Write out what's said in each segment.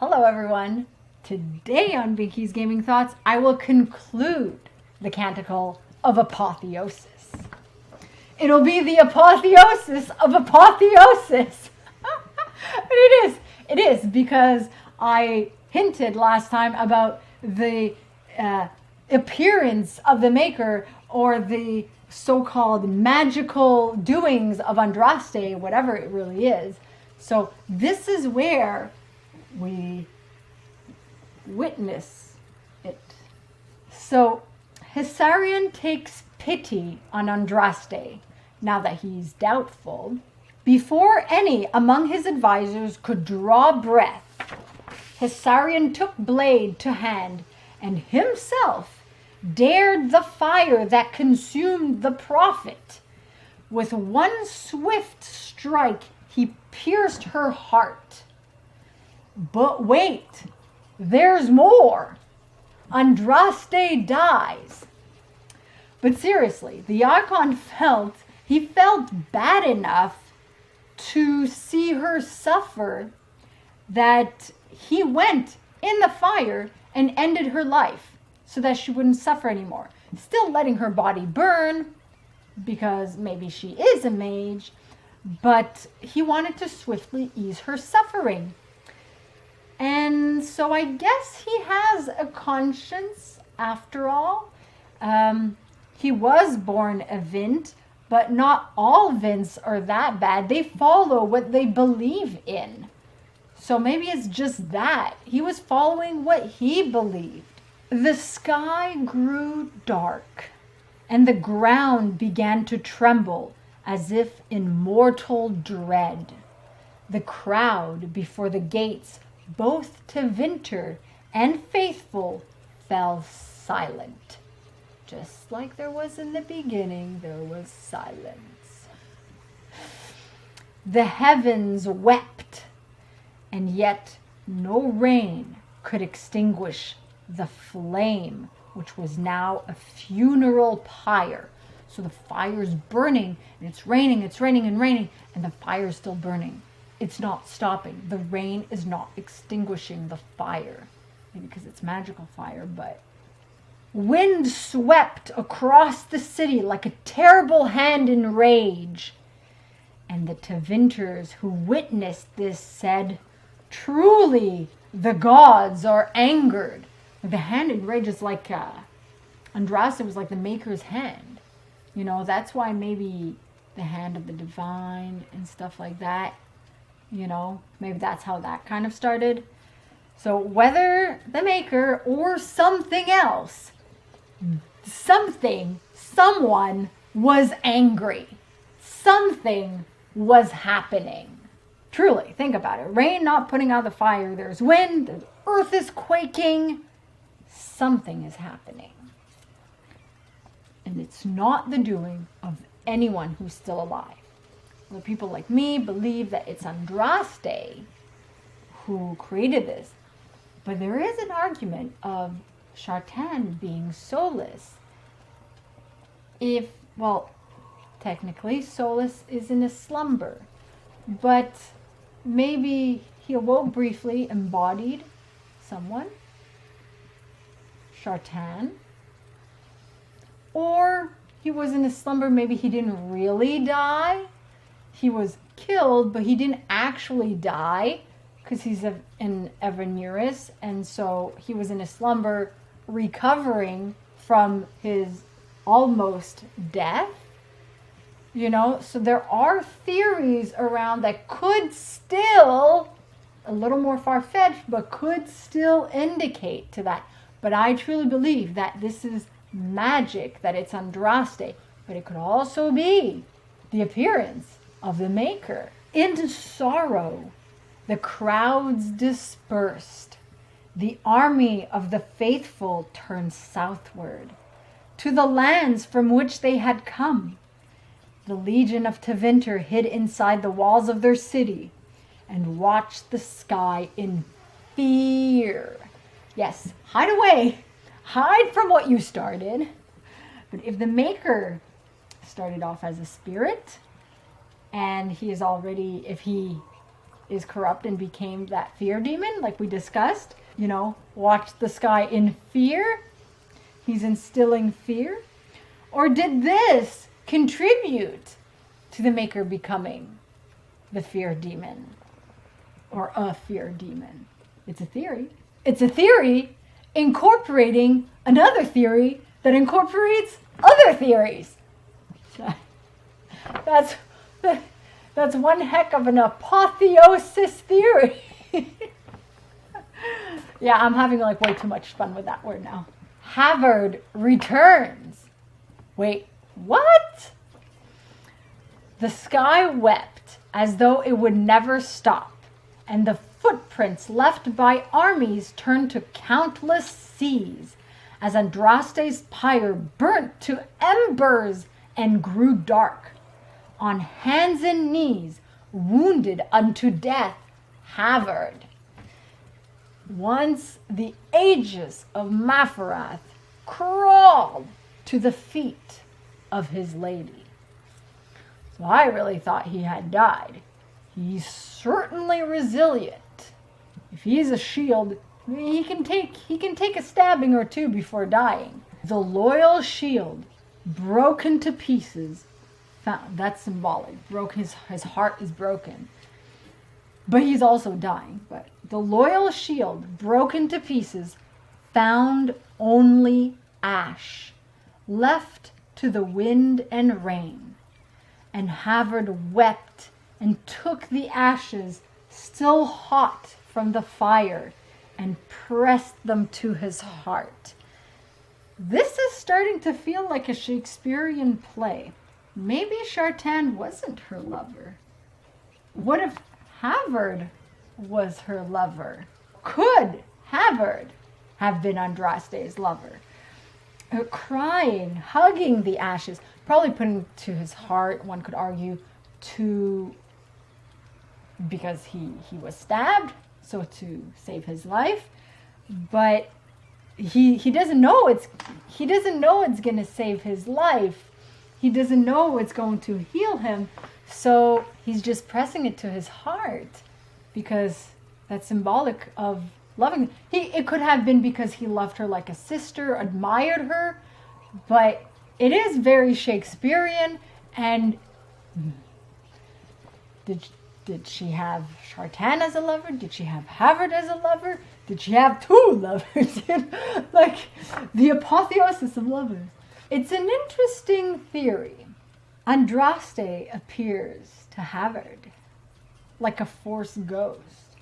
Hello everyone. Today on Binky's Gaming Thoughts, I will conclude the Canticle of Apotheosis. It'll be the apotheosis of apotheosis. It is because I hinted last time about the appearance of the Maker, or the so-called magical doings of Andraste, whatever it really is. So this is where we witness it. So Hessarian takes pity on Andraste, now that he's doubtful. Before any among his advisors could draw breath, Hessarian took blade to hand and himself dared the fire that consumed the prophet. With one swift strike, he pierced her heart. But wait, there's more. Andraste dies. But seriously, the Archon felt bad enough to see her suffer that he went in the fire and ended her life so that she wouldn't suffer anymore. Still letting her body burn because maybe she is a mage, but he wanted to swiftly ease her suffering. And so I guess he has a conscience after all. He was born a Vint, but not all Vints are that bad. They follow what they believe in. So maybe it's just that. He was following what he believed. The sky grew dark, and the ground began to tremble as if in mortal dread. The crowd before the gates, both to Vinter and faithful, fell silent. Just like there was in the beginning, there was silence. The heavens wept, and yet no rain could extinguish the flame, which was now a funeral pyre. So the fire's burning, and it's raining and raining, and the fire's still burning. It's not stopping. The rain is not extinguishing the fire. Maybe because it's magical fire, but... Wind swept across the city like a terrible hand in rage. And the Tevinters who witnessed this said, "Truly, the gods are angered." The hand in rage is like... Andraste was like the Maker's hand. You know, that's why maybe the hand of the divine and stuff like that. You know, maybe that's how that kind of started. So whether the Maker or something else, someone was angry. Something was happening. Truly, think about it. Rain not putting out the fire. There's wind. The earth is quaking. Something is happening. And it's not the doing of anyone who's still alive. The people like me believe that it's Andraste who created this. But there is an argument of Chant being soulless. Technically Solus is in a slumber. But maybe he awoke briefly, embodied someone. Chant. Or he was in a slumber, maybe he didn't really die. He was killed, but he didn't actually die because he's an Evanuris, and so he was in a slumber recovering from his almost death. You know, so there are theories around that could still, a little more far-fetched, but could still indicate to that. But I truly believe that this is magic, that it's Andraste, but it could also be the appearance of the Maker. In sorrow, the crowds dispersed. The army of the faithful turned southward, to the lands from which they had come. The legion of Tevinter hid inside the walls of their city and watched the sky in fear. Yes, hide away. Hide from what you started. But if the Maker started off as a spirit, and he is already, if he is corrupt and became that fear demon, like we discussed. Watched the sky in fear. He's instilling fear. Or did this contribute to the maker becoming the fear demon or a fear demon? It's a theory. It's a theory incorporating another theory that incorporates other theories. That's one heck of an apotheosis theory. Yeah, I'm having like way too much fun with that word now. Havard returns. Wait, what? The sky wept as though it would never stop, and the footprints left by armies turned to countless seas, as Andraste's pyre burnt to embers and grew dark. On hands and knees, wounded unto death, Havard. Once the aegis of Mafarath crawled to the feet of his lady. So I really thought he had died. He's certainly resilient. If he's a shield, he can take a stabbing or two before dying. The loyal shield, broken to pieces, that's symbolic. His heart is broken. But he's also dying. But the loyal shield, broken to pieces, found only ash, left to the wind and rain. And Havard wept and took the ashes, still hot from the fire, and pressed them to his heart. This is starting to feel like a Shakespearean play. Maybe Chartan wasn't her lover. What if Havard was her lover? Could Havard have been Andraste's lover? Crying, hugging the ashes, probably putting to his heart, one could argue, because he was stabbed, so to save his life. But he doesn't know it's going to save his life. He doesn't know it's going to heal him. So he's just pressing it to his heart because that's symbolic of loving. It could have been because he loved her like a sister, admired her, but it is very Shakespearean. And did she have Chartan as a lover? Did she have Havard as a lover? Did she have two lovers? Like the apotheosis of lovers. It's an interesting theory. Andraste appears to Havard like a Force ghost.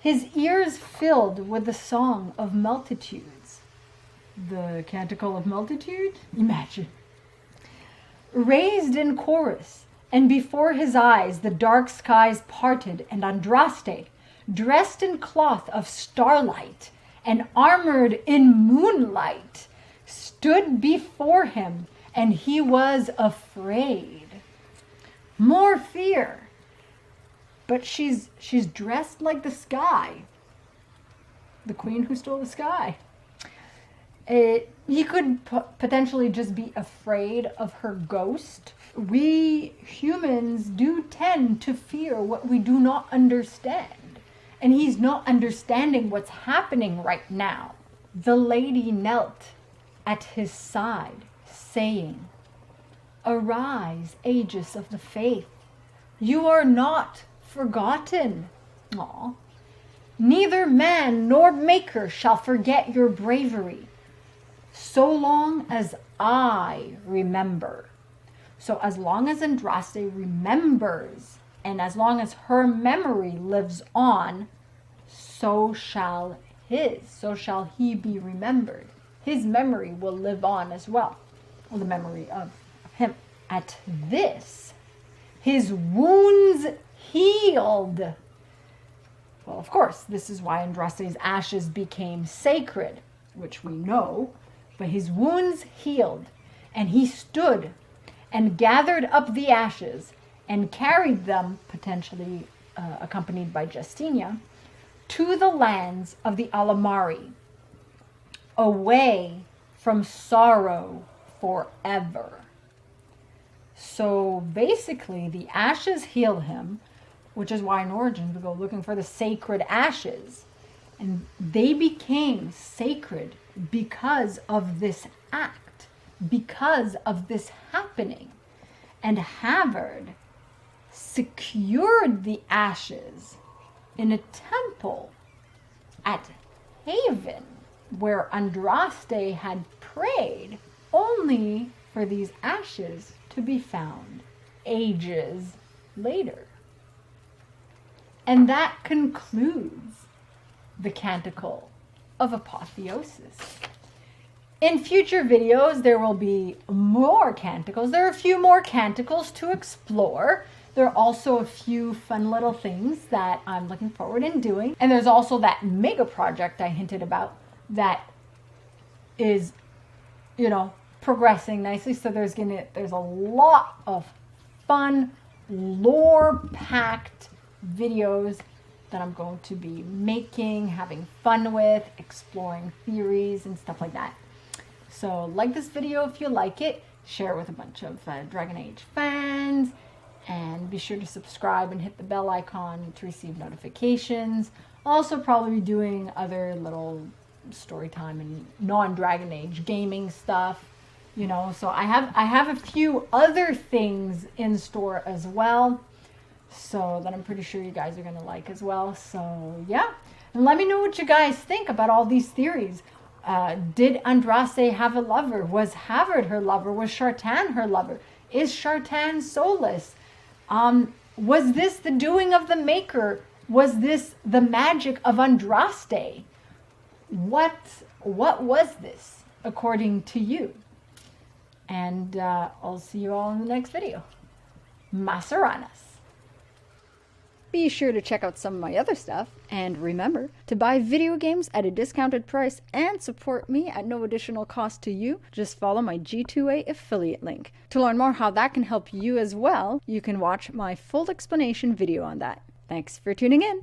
His ears filled with the song of multitudes. The Canticle of Multitude? Imagine. Raised in chorus, and before his eyes the dark skies parted, and Andraste, dressed in cloth of starlight and armored in moonlight, stood before him, and he was afraid. More fear. But she's dressed like the sky. The queen who stole the sky. He could potentially just be afraid of her ghost. We humans do tend to fear what we do not understand. And he's not understanding what's happening right now. The lady knelt at his side, saying, "Arise, Aegis of the faith. You are not forgotten." Aw. "Neither man nor maker shall forget your bravery, so long as I remember." So as long as Andraste remembers, and as long as her memory lives on, so shall he be remembered. His memory will live on as well. Well, the memory of him. At this, his wounds healed. Well, of course, this is why Andraste's ashes became sacred, which we know. But his wounds healed, and he stood and gathered up the ashes and carried them, potentially accompanied by Justinia, to the lands of the Alamari, away from sorrow forever. So basically, the ashes heal him, which is why in Origins we go looking for the sacred ashes. And they became sacred because of this act, because of this happening. And Havard secured the ashes in a temple at Haven, where Andraste had prayed, only for these ashes to be found ages later. And that concludes the Canticle of Apotheosis. In future videos, there will be more canticles. There are a few more canticles to explore. There are also a few fun little things that I'm looking forward in doing. And there's also that mega project I hinted about that is, you know, progressing nicely. So there's a lot of fun, lore-packed videos that I'm going to be making, having fun with, exploring theories and stuff like that. So like this video if you like it, share it with a bunch of Dragon Age fans, and be sure to subscribe and hit the bell icon to receive notifications. Also probably be doing other little story time and non-Dragon Age gaming stuff, you know. So I have a few other things in store as well, so that I'm pretty sure you guys are gonna like as well. So yeah, and let me know what you guys think about all these theories. Did Andraste have a lover? Was Havard her lover? Was Shartan her lover? Is Shartan soulless? Was this the doing of the Maker? Was this the magic of Andraste? What was this according to you? And I'll see you all in the next video. Masaranas. Be sure to check out some of my other stuff, and remember to buy video games at a discounted price and support me at no additional cost to you. Just follow my G2A affiliate link. To learn more how that can help you as well, you can watch my full explanation video on that. Thanks for tuning in.